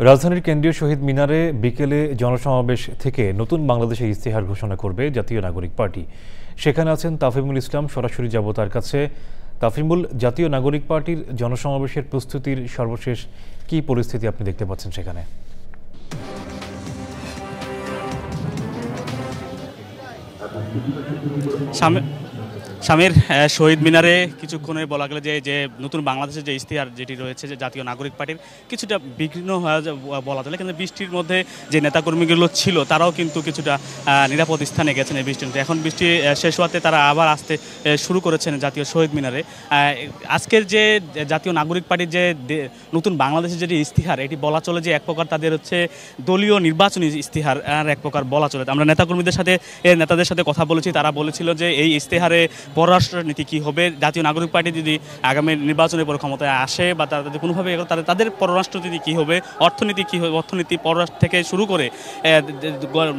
রাজধানীর কেন্দ্রীয় শহীদ মিনারে বিকেলে জনসমাবেশ থেকে নতুন বাংলাদেশের ইস্তেহার ঘোষণা করবে জাতীয় নাগরিক পার্টি। সেখানে আছেন তাফিমুল ইসলাম, সরাসরি যাব তার কাছে। তাফিমুল, জাতীয় নাগরিক পার্টির জনসমাবেশের প্রস্তুতির সর্বশেষ কী পরিস্থিতি আপনি দেখতে পাচ্ছেন সেখানে? শামীর, শহীদ মিনারে কিছুক্ষণে বলা গেল যে নতুন বাংলাদেশের যে ইশতেহার যেটি রয়েছে যে জাতীয় নাগরিক পার্টির কিছুটা বিঘ্ন হয়ে বলা চলে, কিন্তু বৃষ্টির মধ্যে যে নেতাকর্মীগুলো ছিল তারাও কিন্তু কিছুটা নিরাপদ স্থানে গেছেন এই বৃষ্টির মধ্যে। এখন বৃষ্টি শেষ হওয়াতে তারা আবার আসতে শুরু করেছেন জাতীয় শহীদ মিনারে। আজকের যে জাতীয় নাগরিক পার্টির যে নতুন বাংলাদেশের যে ইশতেহার, এটি বলা চলে যে এক প্রকার তাদের হচ্ছে দলীয় নির্বাচনী ইশতেহার আর এক প্রকার বলা চলে। আমরা নেতাদের সাথে কথা বলেছি, তারা বলেছিল যে এই ইশতেহারে পররাষ্ট্রনীতি কী হবে, জাতীয় নাগরিক পার্টি যদি আগামী নির্বাচনের পর ক্ষমতায় আসে বা তারা যদি কোনোভাবে তাদের পররাষ্ট্রনীতি কী হবে, অর্থনীতি কী হবে, অর্থনীতি পররাষ্ট্র থেকে শুরু করে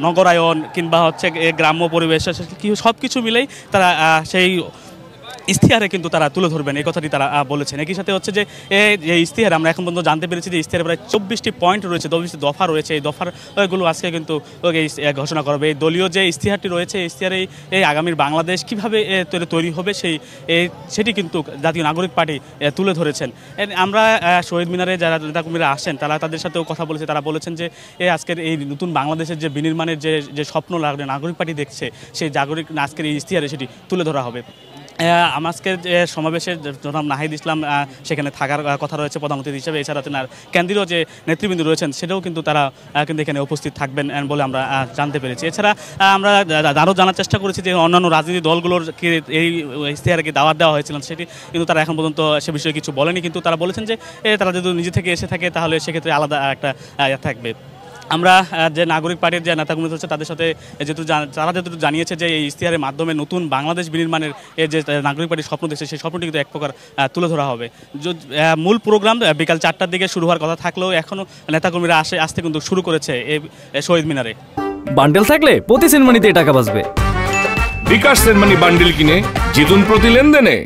নগরায়ন কিংবা হচ্ছে গ্রাম্য পরিবেশ সব কিছু মিলেই তারা সেই ইশতেহারে কিন্তু তারা তুলে ধরবেন, এই কথাটি তারা বলেছেন। একই সাথে হচ্ছে যে এই ইশতেহার আমরা এখন পর্যন্ত জানতে পেরেছি যে ইশতেহারে প্রায় 24টি পয়েন্ট রয়েছে, 24টি দফা রয়েছে। এই দফারগুলো আজকে কিন্তু ঘোষণা করবে। এই দলীয় যে ইশতেহারটি রয়েছে, ইশতেহারে এই আগামীর বাংলাদেশ কীভাবে তৈরি হবে সেটি কিন্তু জাতীয় নাগরিক পার্টি তুলে ধরেছেন। আমরা শহীদ মিনারে যারা নেতাকর্মীরা আসেন তাদের সাথেও কথা বলেছি, তারা বলেছেন যে আজকের এই নতুন বাংলাদেশের যে বিনির্মাণের যে স্বপ্ন নাগরিক পার্টি দেখছে, সেই আজকের এই ইশতেহারে সেটি তুলে ধরা হবে। আজকের সমাবেশে জনাব নাহিদ ইসলাম সেখানে থাকার কথা রয়েছে প্রধান অতিথি হিসেবে। এছাড়া কেন্দ্রীয় যে নেতৃবৃন্দ রয়েছেন সেটাও কিন্তু তারা কিন্তু এখানে উপস্থিত থাকবেন বলে আমরা জানতে পেরেছি। এছাড়া আমরা আরও জানার চেষ্টা করেছি যে অন্যান্য রাজনৈতিক দলগুলোর এই ইশতেহারকে দাওয়াত দেওয়া হয়েছিলেন, সেটি কিন্তু তারা এখন পর্যন্ত সে বিষয়ে কিছু বলেনি। কিন্তু তারা বলেছেন যে তারা যদি নিজে থেকে এসে থাকে তাহলে সেক্ষেত্রে আলাদা একটা থাকবে। আমরা যে নাগরিক পার্টির যে নেতাকর্মী হচ্ছে তাদের সাথে তারা যেহেতু জানিয়েছে যে এই ইশতেহারের মাধ্যমে নতুন বাংলাদেশ বিনির্মাণের যে নাগরিক পার্টির স্বপ্ন দেখছে, সেই স্বপ্নটি কিন্তু এক প্রকার তুলে ধরা হবে। মূল প্রোগ্রাম বিকাল 4টার দিকে শুরু হওয়ার কথা থাকলেও এখনও নেতাকর্মীরা আসতে কিন্তু শুরু করেছে এই শহীদ মিনারে। বান্ডেল থাকলে প্রতি সেনমানিতে টাকা বাঁচবে। বিকাশ সেনমানি বান্ডেল কিনে জিতুন প্রতি লেনদেনে।